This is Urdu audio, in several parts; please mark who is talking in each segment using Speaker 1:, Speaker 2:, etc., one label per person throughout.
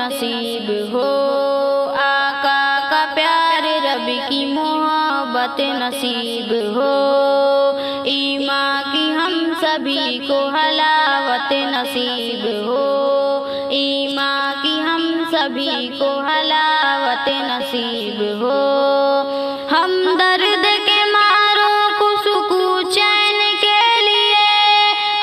Speaker 1: نصیب ہو، آقا کا پیار رب کی محبت نصیب ہو، ایمان کی ہم سبھی کو حلاوت نصیب ہو، ایمان کی ہم سبھی کو حلاوت نصیب ہو، ہم درد کے ماروں کو سکون چین کے لیے،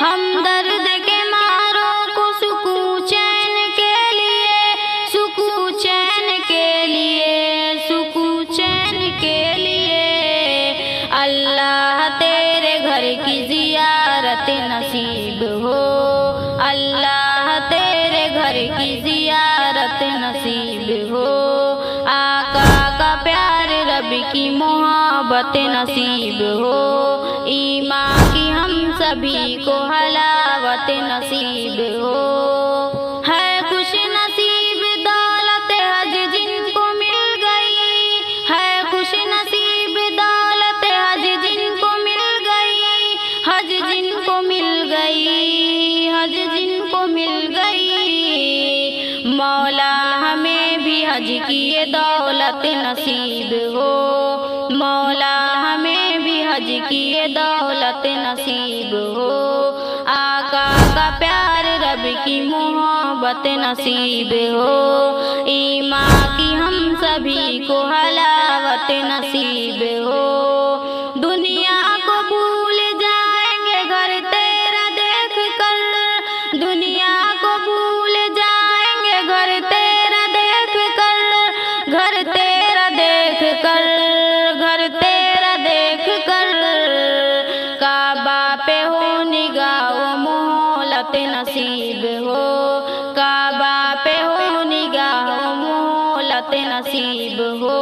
Speaker 1: ہم درد کے ماروں کو سکون چین کے لیے، سکون چین کے لیے، سکون چین کے لیے، اللہ تیرے گھر کی زیارت نصیب ہو، اللہ تیرے گھر کی زیارت نصیب ہو، آقا کا پیار رب کی محبت نصیب ہو، ایمان کی ہم سبھی کو حلاوت نصیب ہو، ہے خوش نصیب دولت حج جن کو مل گئی، ہے خوش نصیب دولت حج جن کو مل گئی، حج جن کو مل گئی، حج جن کو مل گئی، مولا ہمیں بھی حج کی یہ دولت نصیب ہو، مولا ہمیں بھی حج کی یہ دولت نصیب ہو، آقا کا پیار رب کی محبت نصیب ہو، ایمان کی ہم سبھی کو حلاوت نصیب ہو، دنیا کو بھول جائیں گے گھر تیرا دیکھ کر، دنیا کو بھول جائیں گے گھر تیرا دیکھ کر، گھر تیرا دیکھ کر، گھر تیرا دیکھ کر، کعبہ پہ ہو نگاہ و مہلت نصیب ہو، کعبہ پہ ہو نگاہ و مہلت نصیب ہو،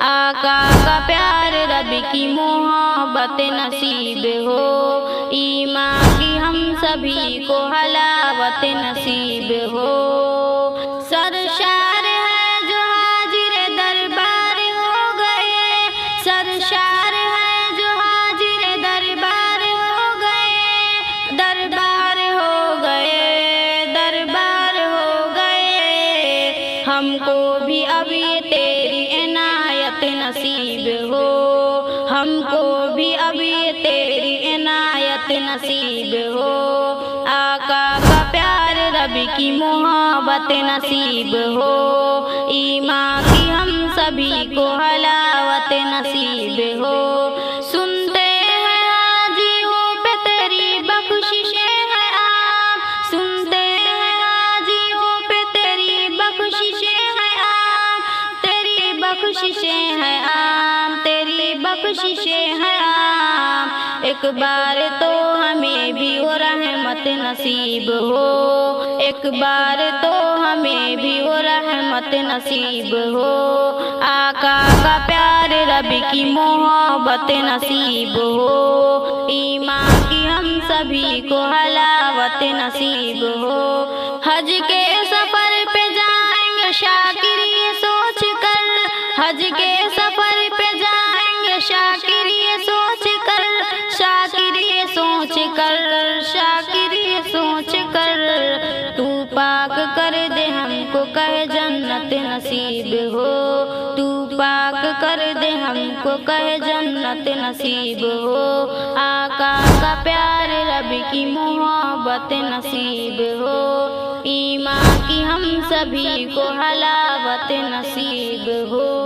Speaker 1: آقا کا پیار رب کی محبت نصیب ہو، ایمان کی ہم سبھی کو حلاوت نصیب ہو، سرشار ہے جو حاضر دربار ہو گئے، سرشار ہے جو حاضر دربار ہو گئے، دربار ہو گئے، دربار ہو گئے، ہم کو بھی اب یہ تیری عنایت نصیب ہو، ہم کو بھی اب یہ تیری عنایت نصیب ہو، آقا کا پیار رب کی محبت نصیب ہو، ایمان کی ہم سبھی کو حلاوت نصیب ہو، سنتے ہیں حاجیوں پہ تیری بخششیں ہیں عام، سنتے ہیں حاجیوں پہ تیری بخششیں ہیں عام، تیری بخششیں ہیں عام، تیری بخششیں ہیں عام، ایک بار تو ہمیں بھی وہ رحمت نصیب ہو، ایک بار تو ہمیں بھی وہ رحمت نصیب ہو، آقا کا پیار رب کی محبت نصیب ہو، ایمان کی ہم سبھی کو حلاوت نصیب ہو، حج کے سفر پہ جائیں گے شاکر یہ سوچ کر، حج کے سفر پہ جائیں گے شاکر یہ سوچ کر، شاکر یہ سوچ کر، شاکر یہ سوچ کر، تو پاک کر دے ہم کو کہے جنت نصیب ہو، تو پاک کر دے ہم کو کہے جنت نصیب ہو، آقا کا پیار رب کی محبت نصیب ہو، ایمان کی ہم سبھی کو حلاوت نصیب ہو۔